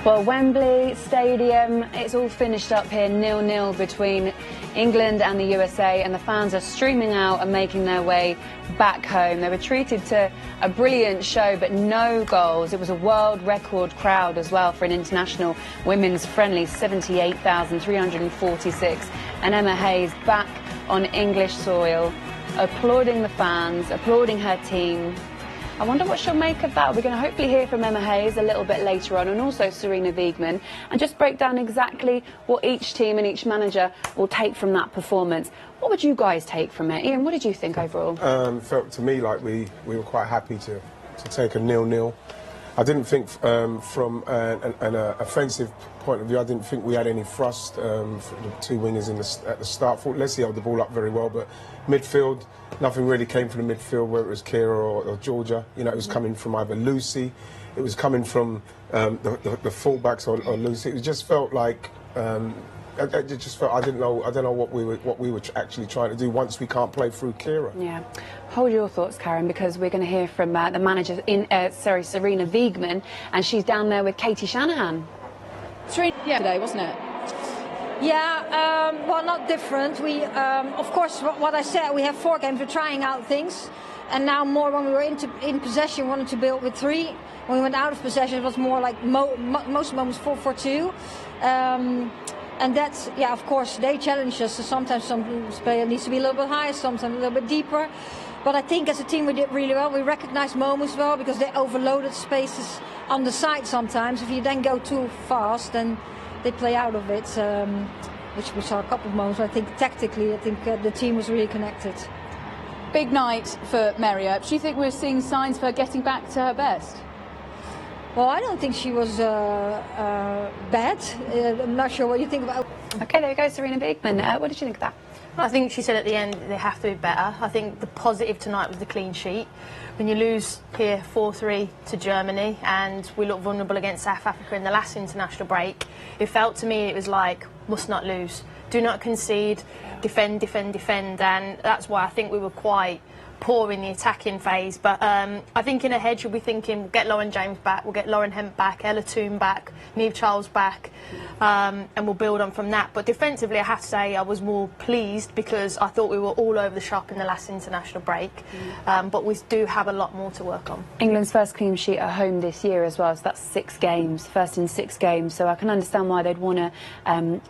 Well, Wembley Stadium, it's all finished up here, 0-0 between England and the USA, and the fans are streaming out and making their way back home. They were treated to a brilliant show, but no goals. It was a world record crowd as well for an international women's friendly, 78,346. And Emma Hayes back on English soil, applauding the fans, applauding her team. I wonder what she'll make of that. We're going to hopefully hear from Emma Hayes a little bit later on, and also Sarina Wiegman, and just break down exactly what each team and each manager will take from that performance. What would you guys take from it? Ian, what did you think overall? Felt to me like we were quite happy to take a 0-0. I didn't think from an offensive point of view, I didn't think we had any thrust from the two wingers at the start. Thought Leslie held the ball up very well, but midfield, nothing really came from the midfield, whether it was Kira or Georgia. You know, it was coming from either Lucy, it was coming from the fullbacks or Lucy. It just felt like it just felt I don't know what we were actually trying to do once we can't play through Kira. Yeah. Hold your thoughts, Karen, because we're going to hear from the manager Sarina Wiegman, and she's down there with Katie Shanahan. Yeah, today, wasn't it? Yeah, well, not different. We, of course, what I said, we have 4 games, we're trying out things, and now more when we were in possession, we wanted to build with 3. When we went out of possession, it was more like most moments 4-4-2. And that's, yeah, of course, they challenge us. So sometimes some player needs to be a little bit higher, sometimes a little bit deeper. But I think as a team we did really well. We recognized moments well because they overloaded spaces on the side sometimes. If you then go too fast, then they play out of it, which we saw a couple of moments. But I think tactically, the team was really connected. Big night for Mary Earps. Do you think we're seeing signs for getting back to her best? Well, I don't think she was bad. I'm not sure what you think about. Okay, there we go, Sarina Wiegman. What did you think of that? I think she said at the end they have to be better. I think the positive tonight was the clean sheet. When you lose here 4-3 to Germany and we look vulnerable against South Africa in the last international break, it felt to me it was like, must not lose. Do not concede, defend, defend, defend. And that's why I think we were quite poor in the attacking phase. But I think in ahead you'll be thinking, we'll get Lauren James back, we'll get Lauren Hemp back, Ella Toone back, Niamh Charles back, and we'll build on from that. But defensively, I have to say I was more pleased because I thought we were all over the shop in the last international break. But we do have a lot more to work on. England's first clean sheet at home this year as well, so that's 6 games, first in 6 games. So I can understand why they'd want to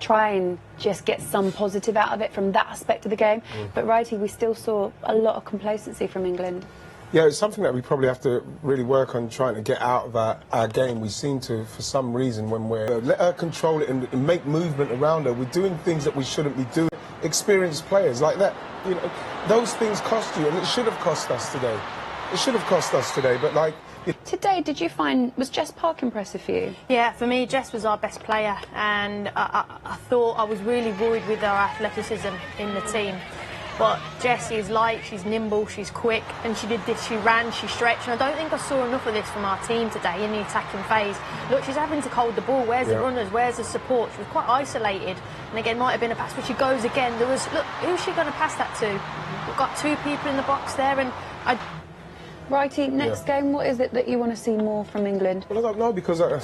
try and just get some positive out of it from that aspect of the game. But righty, we still saw a lot of complacency from England. Yeah, it's something that we probably have to really work on trying to get out of our game. We seem to, for some reason, when we're let her control it and make movement around her, we're doing things that we shouldn't be doing. Experienced players like that, you know, those things cost you, and it should have cost us today. It should have cost us today, but like... Today, did you find, was Jess Park impressive for you? Yeah, for me, Jess was our best player, and I thought I was really worried with our athleticism in the team. But Jess is light, she's nimble, she's quick, and she did this, she ran, she stretched, and I don't think I saw enough of this from our team today in the attacking phase. Look, she's having to hold the ball, where's the runners, where's the support? She was quite isolated, and again, might have been a pass, but she goes again. There was, look, who's she going to pass that to? We've got 2 people in the box there, and Righty, next game, what is it that you want to see more from England? Well, I don't know, because I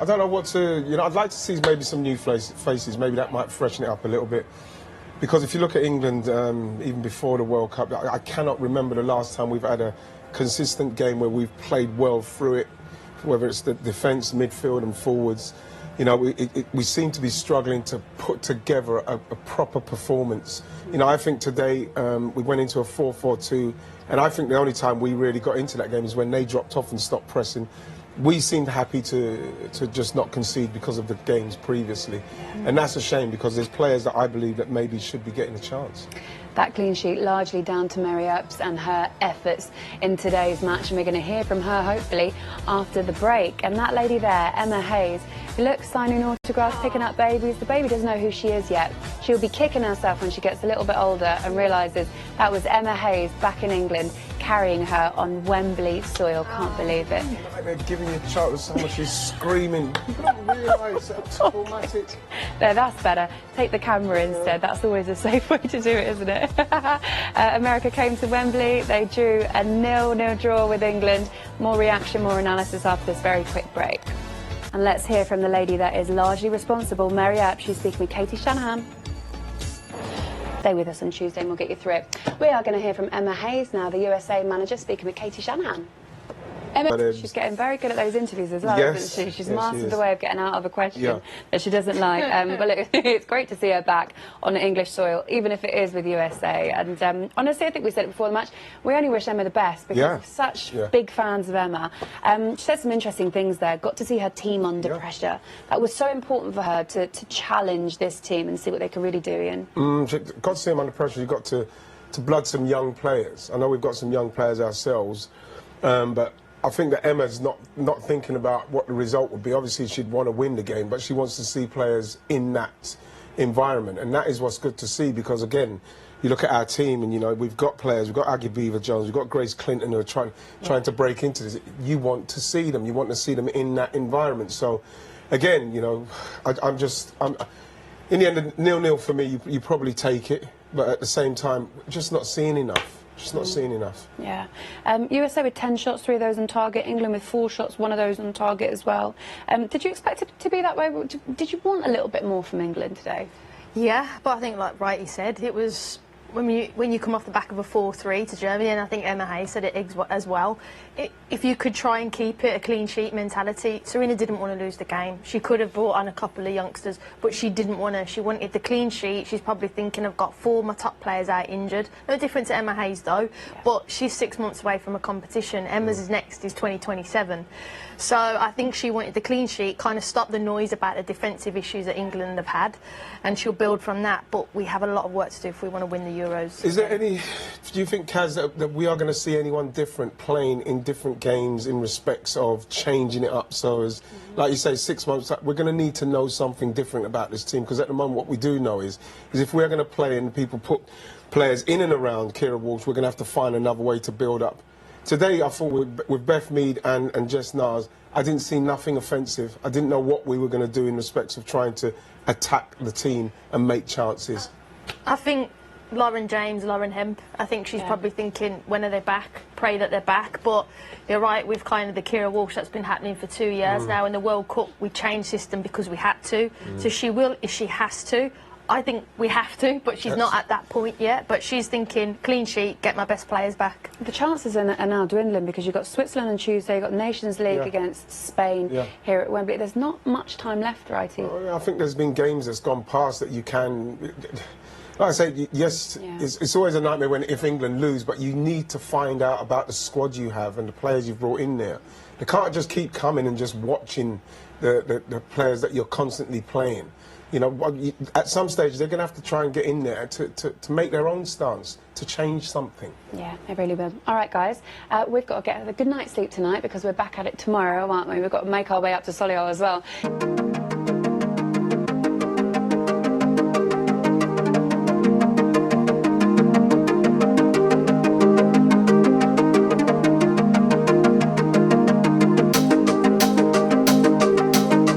don't know what to... You know, I'd like to see maybe some new faces, maybe that might freshen it up a little bit. Because if you look at England, even before the World Cup, I cannot remember the last time we've had a consistent game where we've played well through it, whether it's the defence, midfield and forwards. You know, we seem to be struggling to put together a proper performance. You know, I think today we went into a 4-4-2, and I think the only time we really got into that game is when they dropped off and stopped pressing. We seemed happy to just not concede because of the games previously. And that's a shame, because there's players that I believe that maybe should be getting a chance. That clean sheet largely down to Mary Earps and her efforts in today's match, and we're going to hear from her hopefully after the break. And that lady there, Emma Hayes, who looks signing autographs, picking up babies. The baby doesn't know who she is yet. She'll be kicking herself when she gets a little bit older and realises that was Emma Hayes back in England carrying her on Wembley soil. Can't believe it. Like they're giving you a child with someone, she's screaming. You don't realise that's traumatic. There, that's better. Take the camera instead. That's always a safe way to do it, isn't it? America came to Wembley. They drew a 0-0 draw with England. More reaction, more analysis after this very quick break. And let's hear from the lady that is largely responsible, Mary Earps. She's speaking with Katie Shanahan. Stay with us on Tuesday and we'll get you through it. We are going to hear from Emma Hayes now, the USA manager, speaking with Katie Shanahan. Emma, she's getting very good at those interviews as well, isn't she? She's mastered the way of getting out of a question that she doesn't like. But look, it's great to see her back on English soil, even if it is with USA. And honestly, I think we said it before the match, we only wish Emma the best because we're such big fans of Emma. She said some interesting things there. Got to see her team under pressure. That was so important for her to challenge this team and see what they could really do, Ian. Got to see them under pressure. You've got to blood some young players. I know we've got some young players ourselves, but I think that Emma's not thinking about what the result would be. Obviously, she'd want to win the game, but she wants to see players in that environment. And that is what's good to see because, again, you look at our team and, you know, we've got players, we've got Aggie Beaver-Jones, we've got Grace Clinton who are trying to break into this. You want to see them. You want to see them in that environment. So, again, you know, I'm in the end, 0-0 for me, you probably take it. But at the same time, just not seeing enough. Just not seeing enough. Yeah. USA with 10 shots, 3 of those on target. England with 4 shots, 1 of those on target as well. Did you expect it to be that way? Did you want a little bit more from England today? Yeah, but I think, like Righty said, it was when you come off the back of a 4-3 to Germany, and I think Emma Hayes said it as well, if you could try and keep it a clean sheet mentality, Serena didn't want to lose the game. She could have brought on a couple of youngsters, but she didn't want to. She wanted the clean sheet. She's probably thinking, I've got 4 of my top players out injured. No different to Emma Hayes, though, but she's 6 months away from a competition. Emma's next is 2027. So I think she wanted the clean sheet, kind of stop the noise about the defensive issues that England have had, and she'll build from that. But we have a lot of work to do if we want to win the Euros. Is there any, do you think, Kaz, that we are going to see anyone different playing in different games in respects of changing it up? So as, like you say, 6 months, we're going to need to know something different about this team, because at the moment what we do know is if we're going to play and people put players in and around Kira Walsh, we're going to have to find another way to build up. Today, I thought with Beth Mead and Jess Nars, I didn't see nothing offensive. I didn't know what we were going to do in respects of trying to attack the team and make chances. I think Lauren James, Lauren Hemp, I think she's probably thinking, when are they back? Pray that they're back. But you're right, with kind of the Kira Walsh that's been happening for 2 years now. In the World Cup, we changed system because we had to. So she will if she has to. I think we have to, but she's not at that point yet. But she's thinking, clean sheet, get my best players back. The chances are now dwindling because you've got Switzerland on Tuesday, you've got Nations League against Spain here at Wembley. There's not much time left, righty. I think there's been games that's gone past that you can... Like I say, yes, it's always a nightmare if England lose, but you need to find out about the squad you have and the players you've brought in there. They can't just keep coming and just watching the players that you're constantly playing. You know, at some stage they're going to have to try and get in there to make their own stance, to change something. Yeah, they really will. All right, guys, we've got to get a good night's sleep tonight because we're back at it tomorrow, aren't we? We've got to make our way up to Solihull as well.